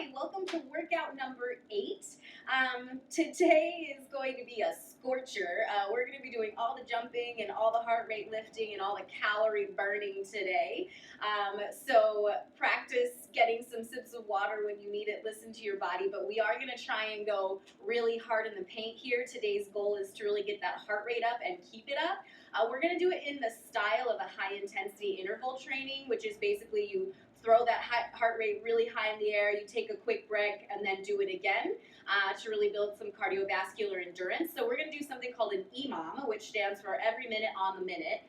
Hi, welcome to workout number 8. Today is going to be a scorcher. We're going to be doing all the jumping and all the heart rate lifting and all the calorie burning today. So practice getting some sips of water when you need it. Listen to your body, but we are going to try and go really hard in the paint here. Today's goal is to really get that heart rate up and keep it up. We're going to do it in the style of a high intensity interval training, which is basically you throw that heart rate really high in the air, you take a quick break, and then do it again to really build some cardiovascular endurance. So we're going to do something called an EMOM, which stands for every minute on the minute.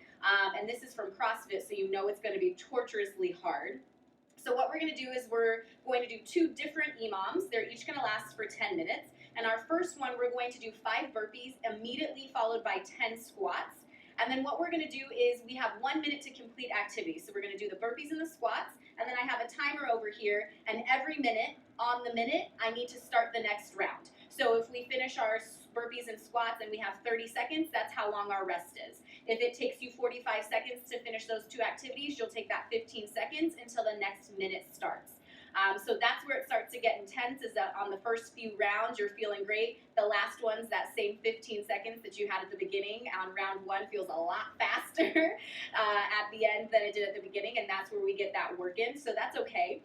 And this is from CrossFit, so you know it's going to be torturously hard. So what we're going to do is we're going to do 2 different EMOMs. They're each going to last for 10 minutes. And our first one, we're going to do 5 burpees, immediately followed by 10 squats. And then what we're going to do is we have 1 minute to complete activity. So we're going to do the burpees and the squats, and then I have a timer over here, and every minute, on the minute, I need to start the next round. So if we finish our burpees and squats and we have 30 seconds, that's how long our rest is. If it takes you 45 seconds to finish those 2 activities, you'll take that 15 seconds until the next minute starts. So that's where it starts to get intense, is that on the first few rounds, you're feeling great. The last ones, that same 15 seconds that you had at the beginning on round 1 feels a lot faster at the end than it did at the beginning, and that's where we get that work in, so that's okay.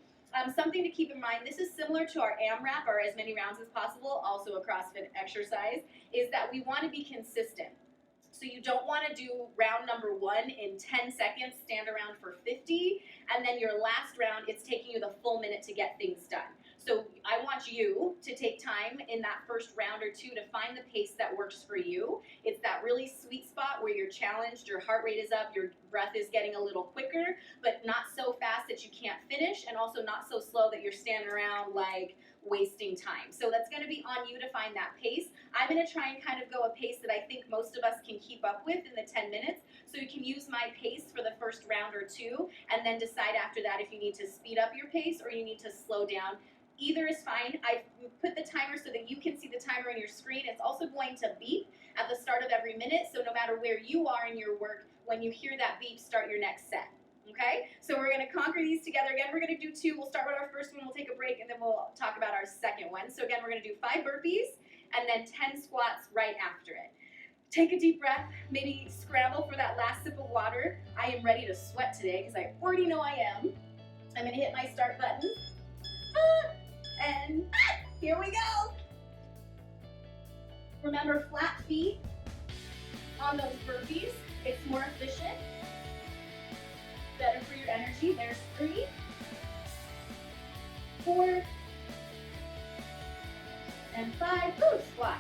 Something to keep in mind, this is similar to our AMRAP, or as many rounds as possible, also a CrossFit exercise, is that we want to be consistent. So you don't want to do round number 1 in 10 seconds, stand around for 50, and then your last round, it's taking you the full minute to get things done. So I want you to take time in that first round or 2 to find the pace that works for you. It's that really sweet spot where you're challenged, your heart rate is up, your breath is getting a little quicker, but not so fast that you can't finish, and also not so slow that you're standing around like wasting time. So that's going to be on you to find that pace. I'm going to try and kind of go a pace that I think most of us can keep up with in the 10 minutes. So you can use my pace for the first round or 2, and then decide after that if you need to speed up your pace or you need to slow down. Either is fine. I've put the timer so that you can see the timer on your screen. It's also going to beep at the start of every minute, so no matter where you are in your work, when you hear that beep, start your next set. Okay, so we're going to conquer these together. Again, we're going to do 2. We'll start with our first one, we'll take a break, and then we'll talk about our second one. So again, we're going to do 5 burpees and then 10 squats right after it. Take a deep breath, maybe scramble for that last sip of water. I am ready to sweat today because I already know I am. I'm going to hit my start button. And here we go. Remember, flat feet on those burpees. It's more efficient. Better for your energy. There's 3, 4, and 5. Ooh, squats.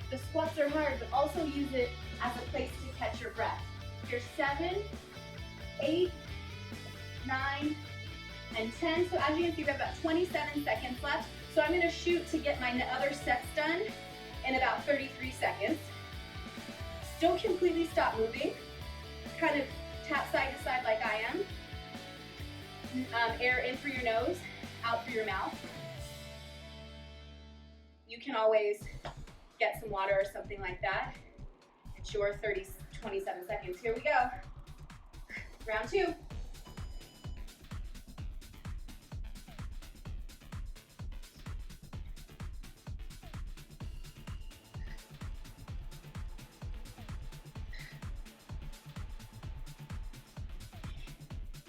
The squats are hard, but also use it as a place to catch your breath. Here's 7, 8, 9, and 10. So as you can see, we have about 27 seconds left. So I'm going to shoot to get my other sets done in about 33 seconds. Don't completely stop moving. Kind of tap side to side like I am. Air in through your nose, out through your mouth. You can always get some water or something like that. It's your 27 seconds. Here we go. Round 2.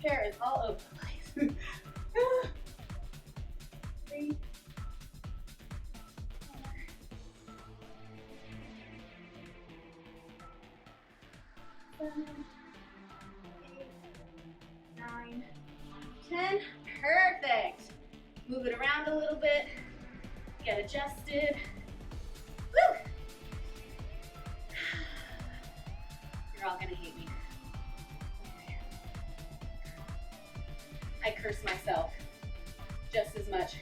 Hair is all over the place. 3, 4, 7, 8, 9, 10. Perfect. Move it around a little bit. Get adjusted. Woo! You're all gonna hate me. I curse myself just as much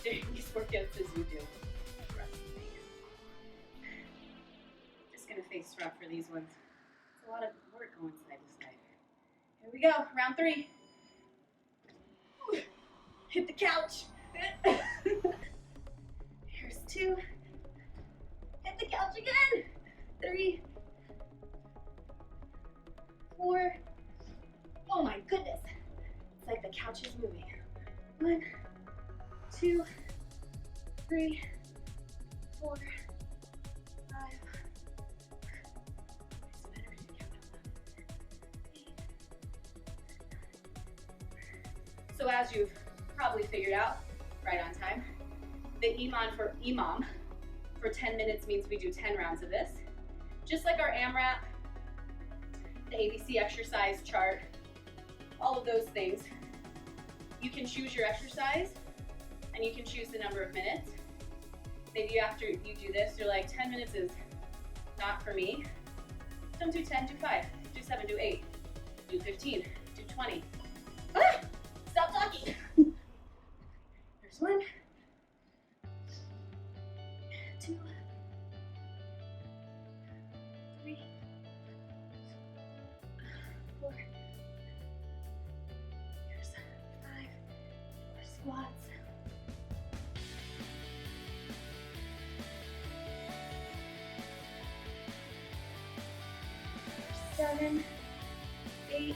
during these workouts as you do. Trust me. Just gonna face scrub for these ones. It's a lot of work going side to side. Here we go, round 3. Hit the couch. Here's 2. Hit the couch again. 3, 4, couch is moving. 1, 2, 3, 4, 5. So as you've probably figured out, right on time, the EMOM for 10 minutes means we do 10 rounds of this. Just like our AMRAP, the ABC exercise chart, all of those things. You can choose your exercise and you can choose the number of minutes. Maybe after you do this, you're like, 10 minutes is not for me. Don't do 10, do 5, do 7, do 8, do 15, do 20. Ah! Stop talking. There's 1, 2, 3, 4. There's 5 more squats. 7, 8,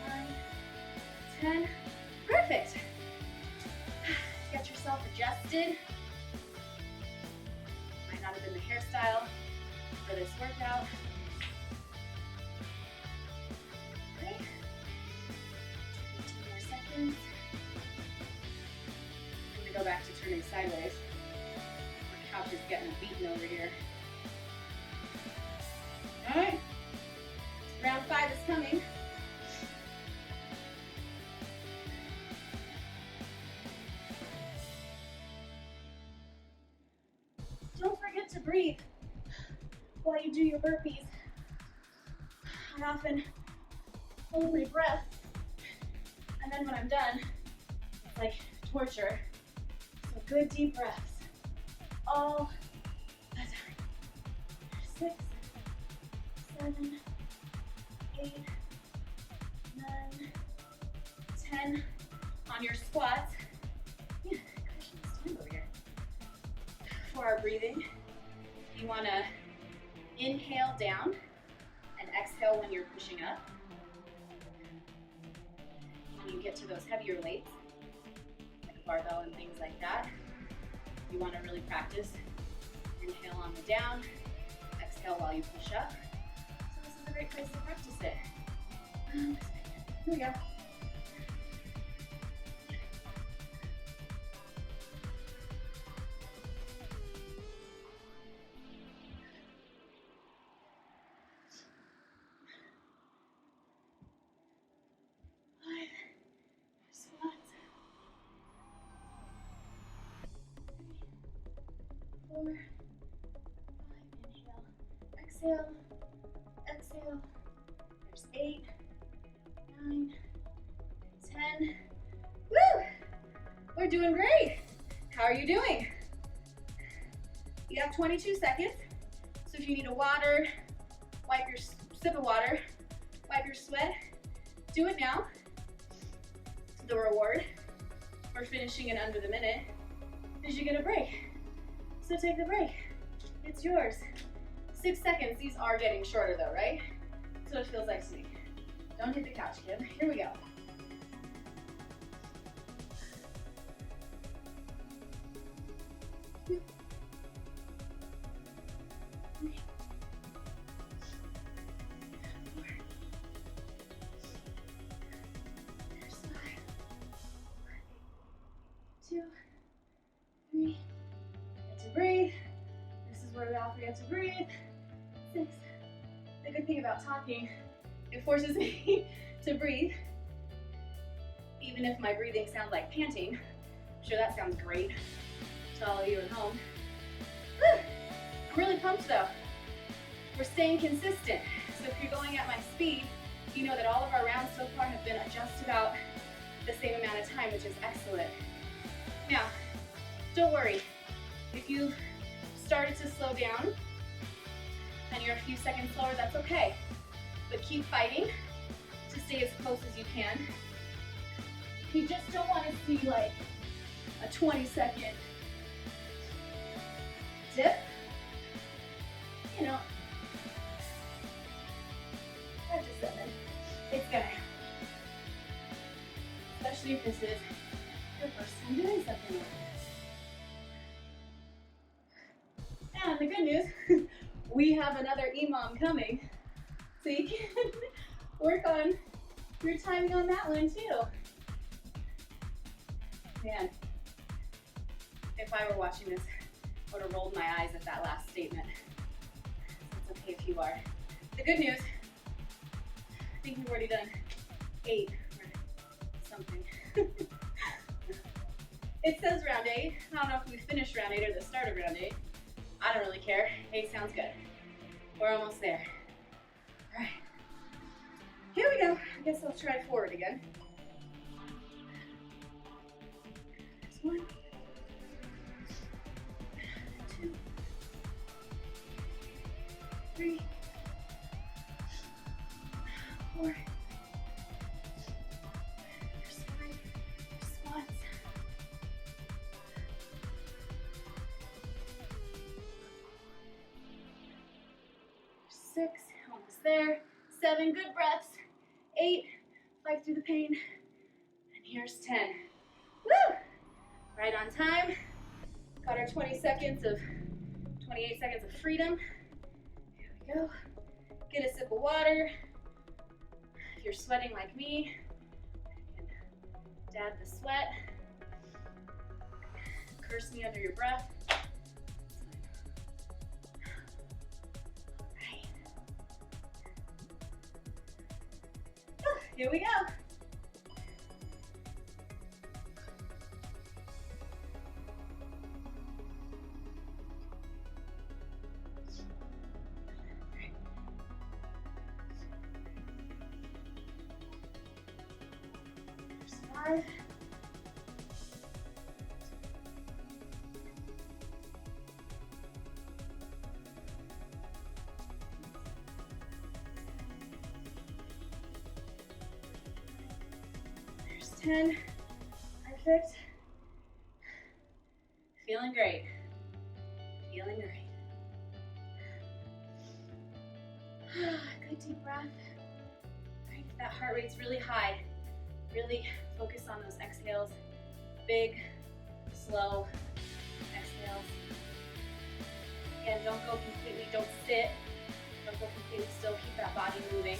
9, 10. Perfect. Get yourself adjusted. Might not have been the hairstyle for this workout. Okay. 15 more seconds. I'm gonna go back to turning sideways. My couch is getting beaten over here. All right. Round 5 is coming. Don't forget to breathe while you do your burpees. I often hold my breath, and then when I'm done, it's like torture. So good deep breaths all the time. 6, 7, 8, 9, 10. On your squats. Yeah, cushion stand over here. For our breathing, you want to inhale down and exhale when you're pushing up. When you get to those heavier weights, like barbell and things like that, you want to really practice. Inhale on the down, exhale while you push up. So this is a great place to practice it. Here we go. Squats. 4, 5, inhale, exhale, exhale. There's 8, 9, 10. Woo! We're doing great. How are you doing? You have 22 seconds. So if you need a water, wipe your sip of water, wipe your sweat, do it now. The reward for finishing in under the minute is you get a break. So take the break. It's yours. 6 seconds. These are getting shorter though, right? So it feels like to me. Don't hit the couch, kid. Here we go. To breathe. 6. The good thing about talking, it forces me to breathe. Even if my breathing sounds like panting, I'm sure that sounds great to all of you at home. Whew. I'm really pumped though. We're staying consistent. So if you're going at my speed, you know that all of our rounds so far have been just about the same amount of time, which is excellent. Now, don't worry. If you've started to slow down and you're a few seconds slower, that's okay. But keep fighting to stay as close as you can. You just don't want to see like a 20-second dip. You know, 5 to 7. It's gonna. especially if this is your first time doing something like this. And the good news, we have another EMOM coming, so you can work on your timing on that one too. Man, if I were watching this, I would have rolled my eyes at that last statement. So it's okay if you are. The good news, I think we've already done 8 or something. It says round 8. I don't know if we finished round 8 or the start of round 8. I don't really care. 8 sounds good. We're almost there. All right. Here we go. I guess I'll try forward again. There's 1, 2, 3, 4. There's 5 squats. 6, almost there. 7, good breaths. 8, fight through the pain. And here's 10. Woo! Right on time. Got our 28 seconds of freedom. Here we go. Get a sip of water. If you're sweating like me, you can dab the sweat. Curse me under your breath. Here we go. There's 5. There's 10. Perfect. Feeling great. Feeling great. Good deep breath. Right, if that heart rate's really high, really focus on those exhales. Big, slow exhales. Again, don't go completely, don't sit. Don't go completely still, keep that body moving.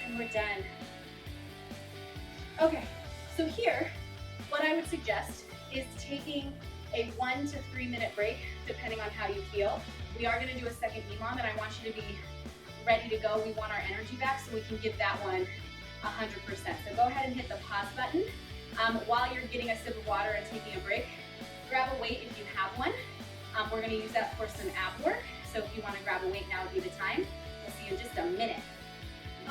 And we're done. Okay, so here, what I would suggest is taking a 1 to 3 minute break, depending on how you feel. We are gonna do a second EMOM, and I want you to be ready to go. We want our energy back so we can give that one 100%. So go ahead and hit the pause button. While you're getting a sip of water and taking a break, grab a weight if you have one. We're gonna use that for some ab work. So if you wanna grab a weight, now would be the time. We'll see you in just a minute.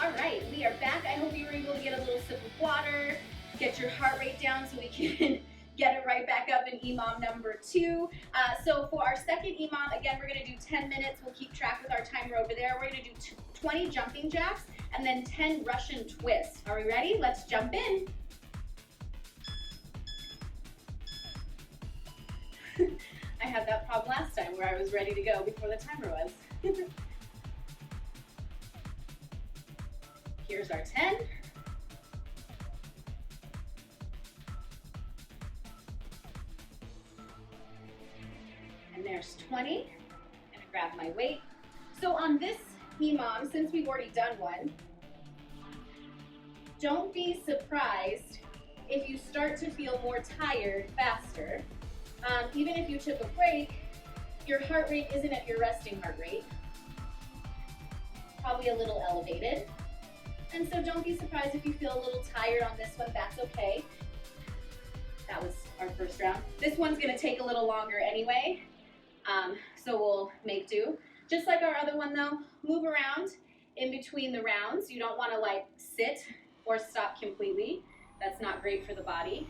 All right, we are back. I hope you were able to get a little sip of water, get your heart rate down so we can get it right back up in EMOM number 2. So for our second EMOM, again, we're gonna do 10 minutes. We'll keep track with our timer over there. We're gonna do 20 jumping jacks and then 10 Russian twists. Are we ready? Let's jump in. I had that problem last time where I was ready to go before the timer was. Here's our 10. And there's 20. I'm gonna grab my weight. So on this EMOM, since we've already done one, don't be surprised if you start to feel more tired faster. Even if you took a break, your heart rate isn't at your resting heart rate. Probably a little elevated. And so don't be surprised if you feel a little tired on this one, that's okay. That was our first round. This one's gonna take a little longer anyway, so we'll make do. Just like our other one though, move around in between the rounds. You don't wanna like sit or stop completely. That's not great for the body.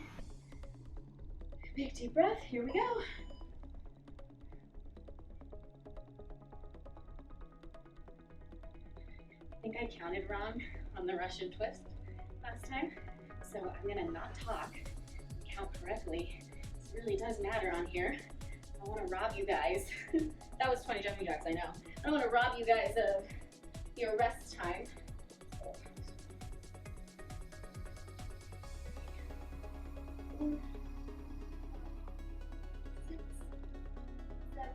Big deep breath, here we go. I think I counted wrong on the Russian twist last time, so I'm gonna not talk and count correctly. This really does matter on here. I don't wanna rob you guys. That was 20 jumping jacks, I know. I don't wanna rob you guys of your rest time. 4, 6, 7,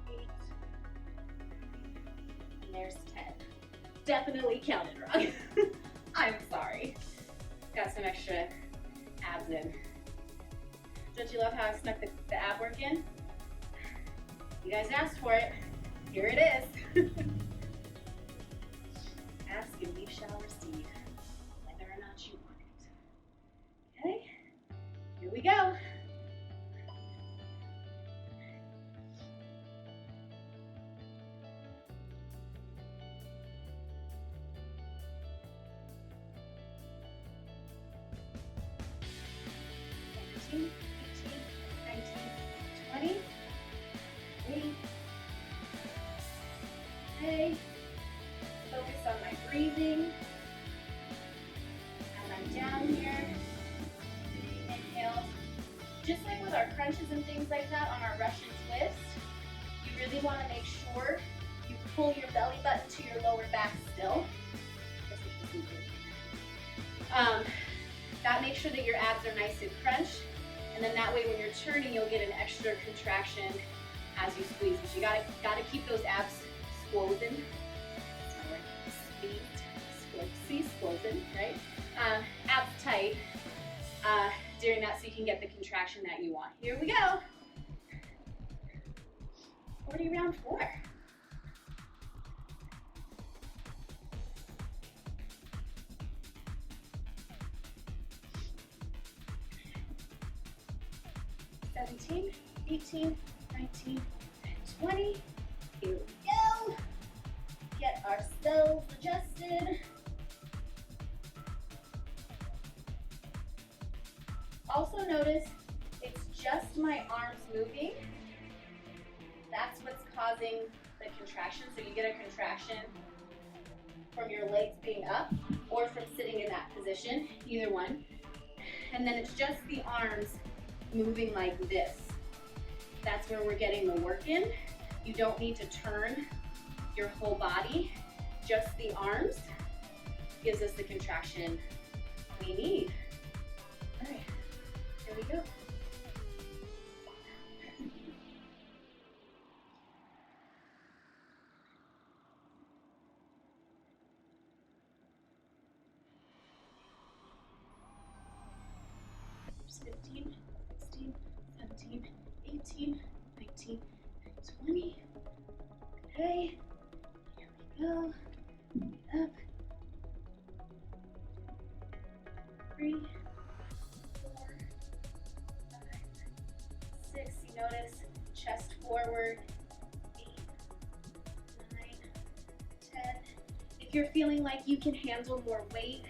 8, and there's 10. Definitely counted wrong. I'm sorry. Got some extra abs in. Don't you love how I snuck the ab work in? You guys asked for it. Here it is. Ask and we shall receive, whether or not you want it. Okay, here we go. Eighteen, 19, 20. Wait. Okay. Focus on my breathing. As I'm down here, inhale. Just like with our crunches and things like that on our Russian twist, you really want to make sure you pull your belly button to your lower back still. That makes sure that your abs are nice and crunched, and then that way when you're turning, you'll get an extra contraction as you squeeze. But you gotta keep those abs squozen. Squozen, right? Abs tight during that so you can get the contraction that you want. Here we go. 40 round 4. $17, 18, 19, 20. Here we go. Get ourselves adjusted. Also notice it's just my arms moving. That's what's causing the contraction. So you get a contraction from your legs being up or from sitting in that position, either one. And then it's just the arms moving like this. That's where we're getting the work in. You don't need to turn your whole body, just the arms gives us the contraction we need. All right, here we go. There's 15, 16, 17, 18, 19, 20. Okay. Go up, 3, 4, 5, 6. You notice chest forward, 8, 9, 10. If you're feeling like you can handle more weight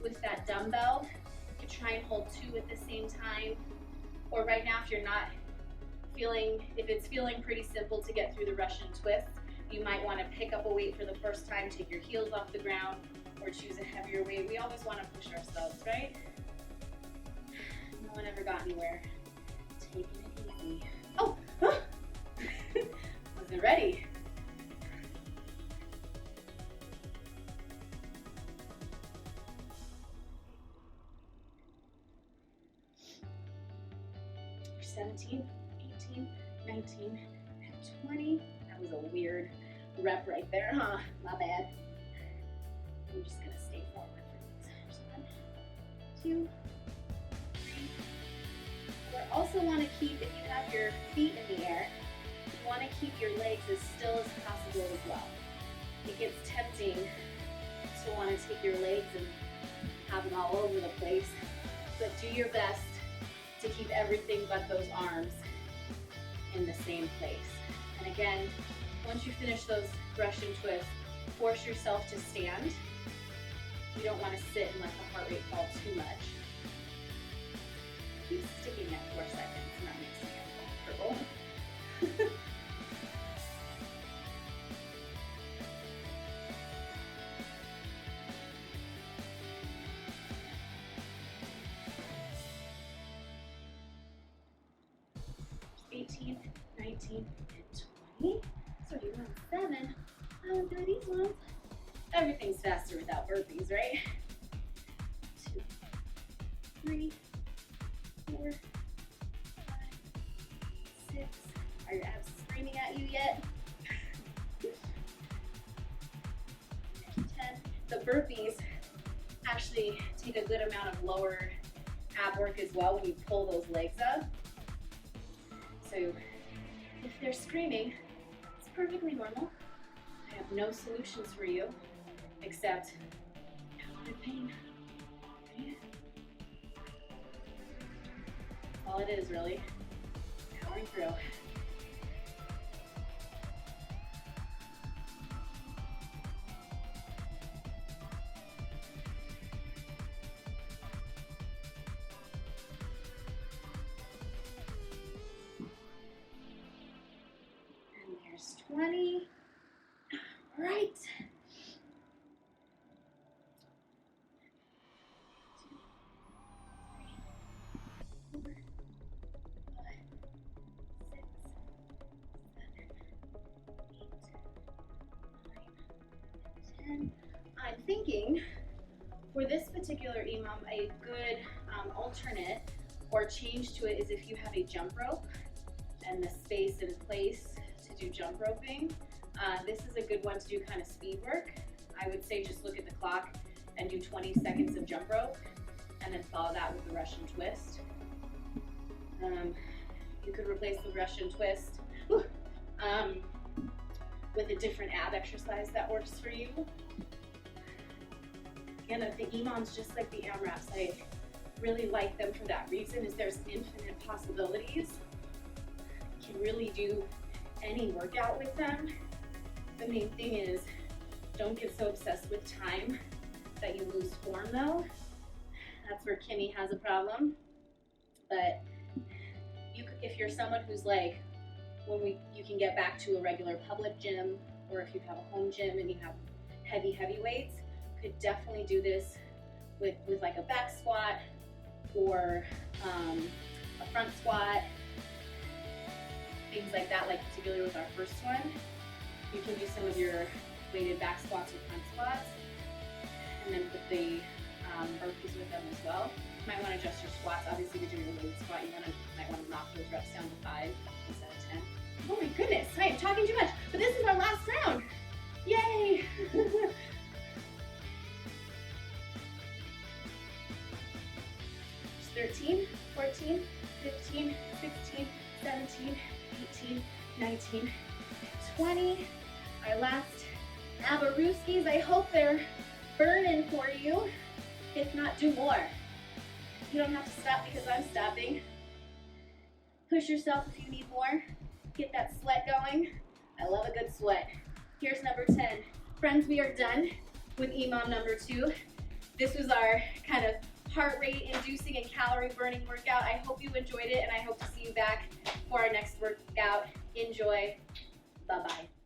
with that dumbbell, you can try and hold 2 at the same time. Or right now, if you're not feeling, if it's feeling pretty simple to get through the Russian twist, you might want to pick up a weight for the first time, take your heels off the ground, or choose a heavier weight. We always want to push ourselves, right? No one ever got anywhere taking it easy. Oh! Wasn't ready. For 17, 18, 19, and 20. That was a weird rep right there, huh? My bad. I'm just gonna stay forward for these. 1, 2, 3, 4. Also want to keep, if you have your feet in the air, you want to keep your legs as still as possible as well. It gets tempting to want to take your legs and have them all over the place, but do your best to keep everything but those arms in the same place. And again, once you finish those Russian twists, force yourself to stand. You don't want to sit and let the heart rate fall too much. Keep sticking at 4 seconds, and that makes me uncomfortable. 18, 19, and 20. So you run 7. I will do these ones. Everything's faster without burpees, right? 2, 3, 4, 5, 6. Are your abs screaming at you yet? 10. The burpees actually take a good amount of lower ab work as well when you pull those legs up. So if they're screaming, it's perfectly normal. I have no solutions for you except a lot of pain. Okay? All it is really, powering through. And there's 20. All right. 2, 3, 4, 5, 6, 7, 8, 9, 10. I'm thinking for this particular EMOM, a good alternate or change to it is if you have a jump rope and the space in place to do jump roping. This is a good one to do kind of speed work. I would say just look at the clock and do 20 seconds of jump rope and then follow that with the Russian twist. You could replace the Russian twist with a different ab exercise that works for you. Again, the EMOMs, just like the AMRAPs, I really like them for that reason, is there's infinite possibilities. You can really do any workout with them. The main thing is, don't get so obsessed with time that you lose form though. That's where Kimmy has a problem. But if you're someone who's like, you can get back to a regular public gym, or if you have a home gym and you have heavy weights, you could definitely do this with like a back squat or a front squat, things like that, like particularly with our first one. You can do some of your weighted back squats or front squats, and then put the burpees with them as well. You might want to adjust your squats. Obviously, if you're doing a weighted squat, you might want to knock those reps down to 5 instead of 10. Oh my goodness, I am talking too much, but this is our last round. Yay! 13, 14, 15, 16, 17, 18, 19, 20. Our last abaruskis. I hope they're burning for you. If not, do more. You don't have to stop because I'm stopping. Push yourself if you need more. Get that sweat going. I love a good sweat. Here's number 10. Friends, we are done with EMOM number 2. This was our kind of heart rate inducing and calorie burning workout. I hope you enjoyed it, and I hope to see you back for our next workout. Enjoy. Bye-bye.